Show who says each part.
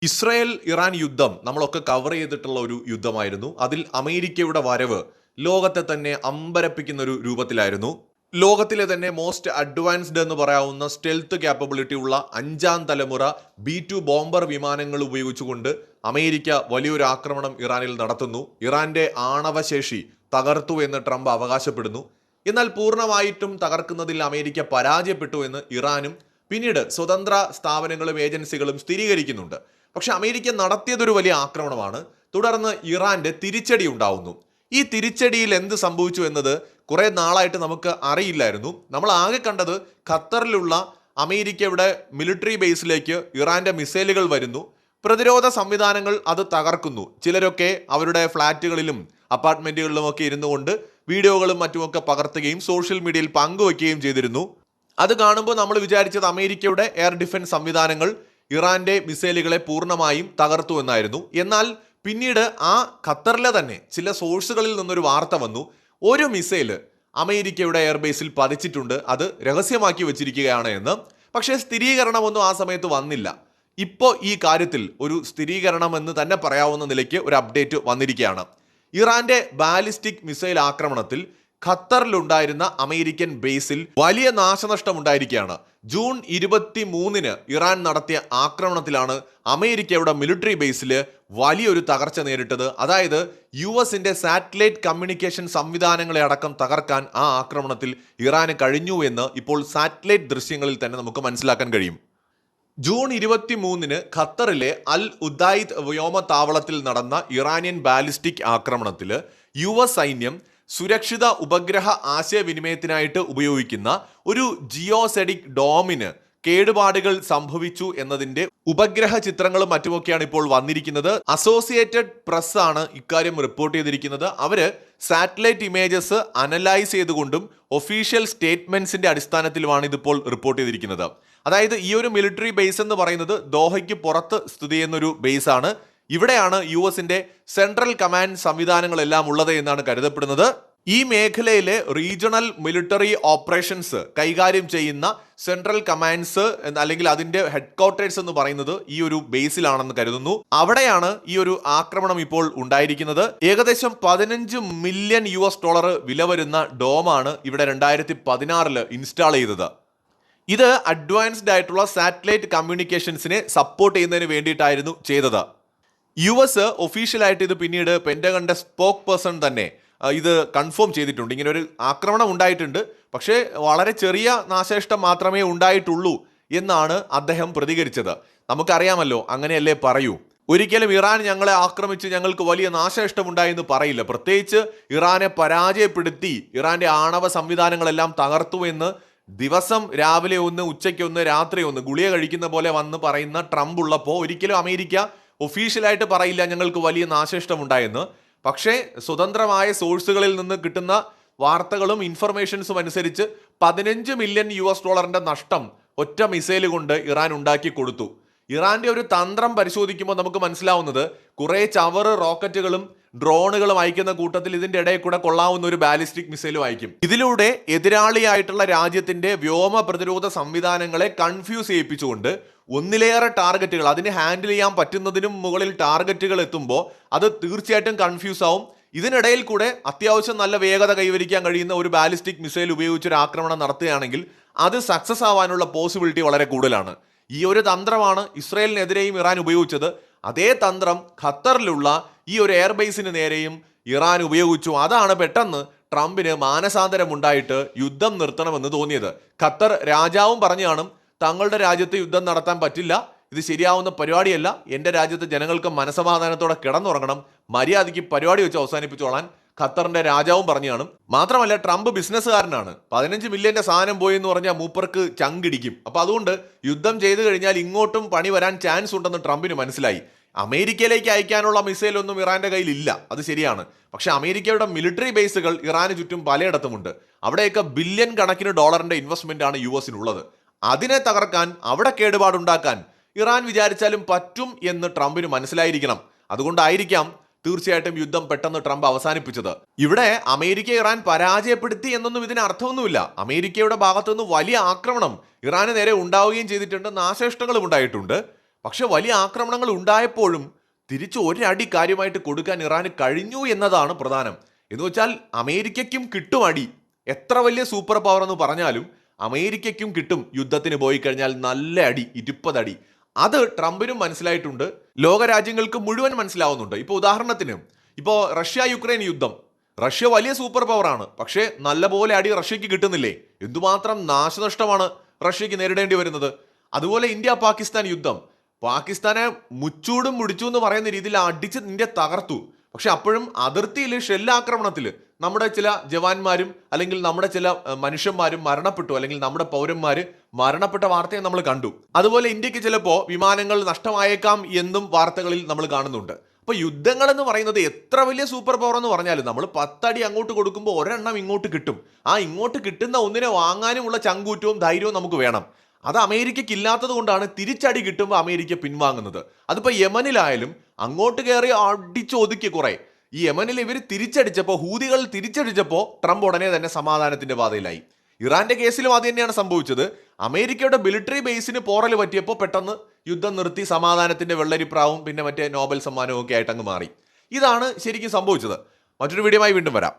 Speaker 1: Israel Iran യുദ്ധം നമ്മളൊക്കെ cover ചെയ്തിട്ടുള്ള ഒരു യുദ്ധമായിരുന്നു. അതിൽ അമേരിക്കയുടെ വരവ് ലോകത്തെ തന്നെ അമ്പരപ്പിക്കുന്ന ഒരു രൂപത്തിലായിരുന്നു. ലോകത്തിലെ തന്നെ മോസ്റ്റ് അഡ്വാൻസ്ഡ് എന്ന് പറയാവുന്ന സ്റ്റെൽത്ത് ക്യാപ്പബിലിറ്റി ഉള്ള 5ാം തലമുറ B2 ബോംബർ വിമാനങ്ങൾ ഉപയോഗിച്ചുകൊണ്ട് അമേരിക്ക വലിയൊരു ആക്രമണം ഇറാനിൽ നടത്തുന്നു. ഇറാന്റെ ആണവശേഷി തകർത്തു എന്ന് ട്രംപ് അവകാശപ്പെടുന്നു. എന്നാൽ പൂർണ്ണമായിട്ടും തകർക്കുന്നതിൽ അമേരിക്ക പരാജയപ്പെട്ടു എന്ന് ഇറാനും പിന്നീട് സ്വതന്ത്ര സ്ഥാപനങ്ങളും ഏജൻസികളും സ്ഥിരീകരിക്കുന്നുണ്ട്. പക്ഷെ അമേരിക്ക നടത്തിയതൊരു വലിയ ആക്രമണമാണ്. തുടർന്ന് ഇറാന്റെ തിരിച്ചടി ഉണ്ടാവുന്നു. ഈ തിരിച്ചടിയിൽ എന്ത് സംഭവിച്ചു എന്നത് കുറെ നാളായിട്ട് നമുക്ക് അറിയില്ലായിരുന്നു. നമ്മൾ ആകെ കണ്ടത് ഖത്തറിലുള്ള അമേരിക്കയുടെ മിലിറ്ററി ബേസിലേക്ക് ഇറാന്റെ മിസൈലുകൾ വരുന്നു, പ്രതിരോധ സംവിധാനങ്ങൾ അത് തകർക്കുന്നു. ചിലരൊക്കെ അവരുടെ ഫ്ളാറ്റുകളിലും അപ്പാർട്ട്മെന്റുകളിലും ഒക്കെ ഇരുന്നു കൊണ്ട് വീഡിയോകളും മറ്റുമൊക്കെ പകർത്തുകയും സോഷ്യൽ മീഡിയയിൽ പങ്കുവയ്ക്കുകയും ചെയ്തിരുന്നു. അത് കാണുമ്പോൾ നമ്മൾ വിചാരിച്ചത് അമേരിക്കയുടെ എയർ ഡിഫൻസ് സംവിധാനങ്ങൾ ഇറാന്റെ മിസൈലുകളെ പൂർണ്ണമായും തകർത്തു എന്നായിരുന്നു. എന്നാൽ പിന്നീട് ആ ഖത്തറിലെ തന്നെ ചില സോഴ്സുകളിൽ നിന്നൊരു വാർത്ത വന്നു, ഒരു മിസൈല് അമേരിക്കയുടെ എയർബേസിൽ പതിച്ചിട്ടുണ്ട്, അത് രഹസ്യമാക്കി വെച്ചിരിക്കുകയാണ് എന്ന്. പക്ഷേ സ്ഥിരീകരണമൊന്നും ആ സമയത്ത് വന്നില്ല. ഇപ്പോൾ ഈ കാര്യത്തിൽ ഒരു സ്ഥിരീകരണം എന്ന് തന്നെ പറയാവുന്ന നിലയ്ക്ക് ഒരു അപ്ഡേറ്റ് വന്നിരിക്കുകയാണ്. ഇറാന്റെ ബാലിസ്റ്റിക് മിസൈൽ ആക്രമണത്തിൽ ഖത്തറിലുണ്ടായിരുന്ന അമേരിക്കൻ ബേസിൽ വലിയ നാശനഷ്ടം ഉണ്ടായിരിക്കുകയാണ്. ജൂൺ 23-ന് ഇറാൻ നടത്തിയ ആക്രമണത്തിലാണ് അമേരിക്കയുടെ മിലിറ്ററി ബേസിൽ വലിയൊരു തകർച്ച നേരിട്ടത്. അതായത് US-ന്റെ സാറ്റലൈറ്റ് കമ്മ്യൂണിക്കേഷൻ സംവിധാനങ്ങളെ അടക്കം തകർക്കാൻ ആ ആക്രമണത്തിൽ ഇറാന് കഴിഞ്ഞു എന്ന് ഇപ്പോൾ സാറ്റലൈറ്റ് ദൃശ്യങ്ങളിൽ തന്നെ നമുക്ക് മനസ്സിലാക്കാൻ കഴിയും. ജൂൺ 23-ന് ഖത്തറിലെ അൽ ഉദൈദ് വ്യോമതാവളത്തിൽ നടന്ന ഇറാനിയൻ ബാലിസ്റ്റിക് ആക്രമണത്തിൽ US സൈന്യം സുരക്ഷിത ഉപഗ്രഹ ആശയവിനിമയത്തിനായിട്ട് ഉപയോഗിക്കുന്ന ഒരു ജിയോസെഡിക് ഡോമിന് കേടുപാടുകൾ സംഭവിച്ചു എന്നതിന്റെ ഉപഗ്രഹ ചിത്രങ്ങളും മറ്റുമൊക്കെയാണ് ഇപ്പോൾ വന്നിരിക്കുന്നത്. അസോസിയേറ്റഡ് പ്രസ് ആണ് ഇക്കാര്യം റിപ്പോർട്ട് ചെയ്തിരിക്കുന്നത്. അവര് സാറ്റലൈറ്റ് ഇമേജസ് അനലൈസ് ചെയ്തുകൊണ്ടും ഒഫീഷ്യൽ സ്റ്റേറ്റ്മെന്റ്സിന്റെ അടിസ്ഥാനത്തിലുമാണ് ഇതിപ്പോൾ റിപ്പോർട്ട് ചെയ്തിരിക്കുന്നത്. അതായത് ഈ ഒരു മിലിറ്ററി ബേസ് എന്ന് പറയുന്നത് ദോഹയ്ക്ക് പുറത്ത് സ്ഥിതി ചെയ്യുന്നൊരു ബേസ് ആണ്. ഇവിടെയാണ് US-ന്റെ സെൻട്രൽ കമാൻഡ് സംവിധാനങ്ങളെല്ലാം ഉള്ളത് എന്നാണ് കരുതപ്പെടുന്നത്. ഈ മേഖലയിലെ റീജിയണൽ മിലിറ്ററി ഓപ്പറേഷൻസ് കൈകാര്യം ചെയ്യുന്ന സെൻട്രൽ കമാൻഡ്സ് അല്ലെങ്കിൽ അതിന്റെ ഹെഡ്ക്വാർട്ടേഴ്സ് എന്ന് പറയുന്നത് ഈ ഒരു ബേസിലാണെന്ന് കരുതുന്നു. അവിടെയാണ് ഈ ഒരു ആക്രമണം ഇപ്പോൾ ഉണ്ടായിരിക്കുന്നത്. ഏകദേശം $15 മില്യൺ വില വരുന്ന ഡോമാണ് ഇവിടെ 2016 ഇൻസ്റ്റാൾ ചെയ്തത്. ഇത് അഡ്വാൻസ്ഡ് ആയിട്ടുള്ള സാറ്റലൈറ്റ് കമ്മ്യൂണിക്കേഷൻസിനെ സപ്പോർട്ട് ചെയ്യുന്നതിന് വേണ്ടിയിട്ടായിരുന്നു ചെയ്തത്. US ഒഫീഷ്യലായിട്ട് ഇത് പിന്നീട് പെന്റഗണിന്റെ സ്പോക്ക് പേഴ്സൺ തന്നെ ഇത് കൺഫേം ചെയ്തിട്ടുണ്ട്. ഇങ്ങനെ ഒരു ആക്രമണം ഉണ്ടായിട്ടുണ്ട്, പക്ഷേ വളരെ ചെറിയ നാശനഷ്ടം മാത്രമേ ഉണ്ടായിട്ടുള്ളൂ എന്നാണ് അദ്ദേഹം പ്രതികരിച്ചത്. നമുക്കറിയാമല്ലോ, അങ്ങനെയല്ലേ പറയൂ. ഒരിക്കലും ഇറാൻ ഞങ്ങളെ ആക്രമിച്ച് ഞങ്ങൾക്ക് വലിയ നാശനഷ്ടമുണ്ടായെന്ന് പറയില്ല. പ്രത്യേകിച്ച് ഇറാനെ പരാജയപ്പെടുത്തി ഇറാന്റെ ആണവ സംവിധാനങ്ങളെല്ലാം തകർത്തു എന്ന് ദിവസം രാവിലെ ഒന്ന്, ഉച്ചയ്ക്ക് ഒന്ന്, രാത്രി ഒന്ന് ഗുളിക കഴിക്കുന്ന പോലെ വന്ന് പറയുന്ന ട്രംപ് ഉള്ളപ്പോൾ ഒരിക്കലും അമേരിക്ക ഒഫീഷ്യലായിട്ട് പറയില്ല ഞങ്ങൾക്ക് വലിയ നാശനഷ്ടമുണ്ടായെന്ന്. പക്ഷേ സ്വതന്ത്രമായ സോഴ്സുകളിൽ നിന്ന് കിട്ടുന്ന വാർത്തകളും ഇൻഫർമേഷൻസും അനുസരിച്ച് $15 മില്യൺ നഷ്ടം ഒറ്റ മിസൈൽ കൊണ്ട് ഇറാൻ ഉണ്ടാക്കി കൊടുത്തു. ഇറാന്റെ ഒരു തന്ത്രം പരിശോധിക്കുമ്പോൾ നമുക്ക് മനസ്സിലാവുന്നത് കുറെ ചവറ് റോക്കറ്റുകളും ഡ്രോണുകളും അയക്കുന്ന കൂട്ടത്തിൽ ഇതിന്റെ ഇടയിൽ കൂടെ കൊള്ളാവുന്ന ഒരു ബാലിസ്റ്റിക് മിസൈലും അയക്കും. ഇതിലൂടെ എതിരാളിയായിട്ടുള്ള രാജ്യത്തിന്റെ വ്യോമ പ്രതിരോധ സംവിധാനങ്ങളെ കൺഫ്യൂസ് ചെയ്യിപ്പിച്ചുകൊണ്ട് ഒന്നിലേറെ ടാർഗറ്റുകൾ, അതിന് ഹാൻഡിൽ ചെയ്യാൻ പറ്റുന്നതിനും മുകളിൽ ടാർഗറ്റുകൾ എത്തുമ്പോൾ അത് തീർച്ചയായിട്ടും കൺഫ്യൂസ് ആവും. ഇതിനിടയിൽ കൂടെ അത്യാവശ്യം നല്ല വേഗത കൈവരിക്കാൻ കഴിയുന്ന ഒരു ബാലിസ്റ്റിക് മിസൈൽ ഉപയോഗിച്ചൊരു ആക്രമണം നടത്തുകയാണെങ്കിൽ അത് സക്സസ് ആവാനുള്ള പോസിബിലിറ്റി വളരെ കൂടുതലാണ്. ഈ ഒരു തന്ത്രമാണ് ഇസ്രായേലിനെതിരെയും ഇറാൻ ഉപയോഗിച്ചത്. അതേ തന്ത്രം ഖത്തറിലുള്ള ഈ ഒരു എയർബേസിന് നേരെയും ഇറാൻ ഉപയോഗിച്ചു. അതാണ് പെട്ടെന്ന് ട്രംപിന് മാനസാന്തരമുണ്ടായിട്ട് യുദ്ധം നിർത്തണമെന്ന് തോന്നിയത്. ഖത്തർ രാജാവും പറഞ്ഞു കാണും, തങ്ങളുടെ രാജ്യത്ത് യുദ്ധം നടത്താൻ പറ്റില്ല, ഇത് ശരിയാവുന്ന പരിപാടിയല്ല, എൻ്റെ രാജ്യത്ത് ജനങ്ങൾക്ക് മനസമാധാനത്തോടെ കിടന്നുറങ്ങണം, മര്യാദയ്ക്ക് പരിപാടി വെച്ച് അവസാനിപ്പിച്ചോളാൻ ഖത്തറിന്റെ രാജാവും പറഞ്ഞു കാണും. മാത്രമല്ല ട്രംപ് ബിസിനസ്സുകാരനാണ്. 15 മില്യന്റെ സാധനം പോയി എന്ന് പറഞ്ഞാൽ മൂപ്പർക്ക് ചങ്കിടിക്കും. അപ്പൊ അതുകൊണ്ട് യുദ്ധം ചെയ്തു കഴിഞ്ഞാൽ ഇങ്ങോട്ടും പണി വരാൻ ചാൻസ് ഉണ്ടെന്ന് ട്രംപിന് മനസ്സിലായി. അമേരിക്കയിലേക്ക് അയക്കാനുള്ള മിസൈലൊന്നും ഇറാന്റെ കയ്യിൽ ഇല്ല, അത് ശരിയാണ്. പക്ഷെ അമേരിക്കയുടെ മിലിറ്ററി ബേസുകൾ ഇറാന് ചുറ്റും പലയിടത്തുമുണ്ട്. അവിടെയൊക്കെ ബില്യൺ കണക്കിന് ഡോളറിന്റെ ഇൻവെസ്റ്റ്മെന്റ് ആണ് US-നുള്ളത്. അതിനെ തകർക്കാൻ, അവിടെ കേടുപാടുണ്ടാക്കാൻ ഇറാൻ വിചാരിച്ചാലും പറ്റും എന്ന് ട്രംപിന് മനസ്സിലായിരിക്കണം. അതുകൊണ്ടായിരിക്കാം തീർച്ചയായിട്ടും യുദ്ധം പെട്ടെന്ന് ട്രംപ് അവസാനിപ്പിച്ചത്. ഇവിടെ അമേരിക്ക ഇറാൻ പരാജയപ്പെടുത്തി എന്നൊന്നും ഇതിന് അർത്ഥമൊന്നുമില്ല. അമേരിക്കയുടെ ഭാഗത്തുനിന്ന് വലിയ ആക്രമണം ഇറാന് നേരെ ഉണ്ടാവുകയും ചെയ്തിട്ടുണ്ട്, നാശനഷ്ടങ്ങളും ഉണ്ടായിട്ടുണ്ട്. പക്ഷെ വലിയ ആക്രമണങ്ങൾ ഉണ്ടായപ്പോഴും തിരിച്ച് ഒരടി കാര്യമായിട്ട് കൊടുക്കാൻ ഇറാന് കഴിഞ്ഞു എന്നതാണ് പ്രധാനം. എന്ന് വെച്ചാൽ അമേരിക്കയ്ക്കും കിട്ടും അടി. എത്ര വലിയ സൂപ്പർ പവർ എന്ന് പറഞ്ഞാലും അമേരിക്കയ്ക്കും കിട്ടും യുദ്ധത്തിന് പോയി കഴിഞ്ഞാൽ നല്ല അടി, 20 അടി. അത് ട്രംപിനും മനസ്സിലായിട്ടുണ്ട്, ലോകരാജ്യങ്ങൾക്ക് മുഴുവൻ മനസ്സിലാവുന്നുണ്ട്. ഇപ്പോൾ ഉദാഹരണത്തിന് ഇപ്പോൾ റഷ്യ യുക്രൈൻ യുദ്ധം, റഷ്യ വലിയ സൂപ്പർ പവറാണ്, പക്ഷേ നല്ലപോലെ അടി റഷ്യക്ക് കിട്ടുന്നില്ലേ? എന്തുമാത്രം നാശനഷ്ടമാണ് റഷ്യക്ക് നേരിടേണ്ടി വരുന്നത്. അതുപോലെ ഇന്ത്യ പാകിസ്ഥാൻ യുദ്ധം, പാകിസ്ഥാനെ മുച്ചൂടും മുടിച്ചു എന്ന് പറയുന്ന രീതിയിൽ അടിച്ച് ഇന്ത്യ തകർത്തു. പക്ഷെ അപ്പോഴും അതിർത്തിയിൽ ഷെല്ലാക്രമണത്തിൽ നമ്മുടെ ചില ജവാന്മാരും അല്ലെങ്കിൽ നമ്മുടെ ചില മനുഷ്യന്മാരും മരണപ്പെട്ടു, അല്ലെങ്കിൽ നമ്മുടെ പൗരന്മാർ മരണപ്പെട്ട വാർത്തയെ നമ്മൾ കണ്ടു. അതുപോലെ ഇന്ത്യക്ക് ചിലപ്പോൾ വിമാനങ്ങൾ നഷ്ടമായേക്കാം എന്നും വാർത്തകളിൽ നമ്മൾ കാണുന്നുണ്ട്. അപ്പൊ യുദ്ധങ്ങൾ എന്ന് പറയുന്നത് എത്ര വലിയ സൂപ്പർ പവർ എന്ന് പറഞ്ഞാലും നമ്മൾ 10 അടി അങ്ങോട്ട് കൊടുക്കുമ്പോൾ ഒരെണ്ണം ഇങ്ങോട്ട് കിട്ടും. ആ ഇങ്ങോട്ട് കിട്ടുന്ന ഒന്നിനെ വാങ്ങാനുമുള്ള ചങ്കൂറ്റവും ധൈര്യവും നമുക്ക് വേണം. അത് അമേരിക്കയ്ക്ക് ഇല്ലാത്തത് കൊണ്ടാണ് തിരിച്ചടി കിട്ടുമ്പോൾ അമേരിക്ക പിൻവാങ്ങുന്നത്. അതിപ്പോൾ യമനിലായാലും അങ്ങോട്ട് കയറി അടിച്ചൊതുക്കി കുറെ. ഈ യമനിൽ ഇവർ തിരിച്ചടിച്ചപ്പോൾ, ഹൂതികൾ തിരിച്ചടിച്ചപ്പോൾ ട്രംപ് ഉടനെ തന്നെ സമാധാനത്തിന്റെ പാതയിലായി. ഇറാന്റെ കേസിലും അത് തന്നെയാണ് സംഭവിച്ചത്. അമേരിക്കയുടെ മിലിറ്ററി ബേസിന് പോറൽ പറ്റിയപ്പോൾ പെട്ടെന്ന് യുദ്ധം നിർത്തി സമാധാനത്തിന്റെ വെള്ളരിപ്രാവും പിന്നെ മറ്റേ നോബൽ സമ്മാനവും ഒക്കെ ആയിട്ട് അങ്ങ് മാറി. ഇതാണ് ശരിക്കും സംഭവിച്ചത്. മറ്റൊരു വീഡിയോയുമായി വീണ്ടും വരാം.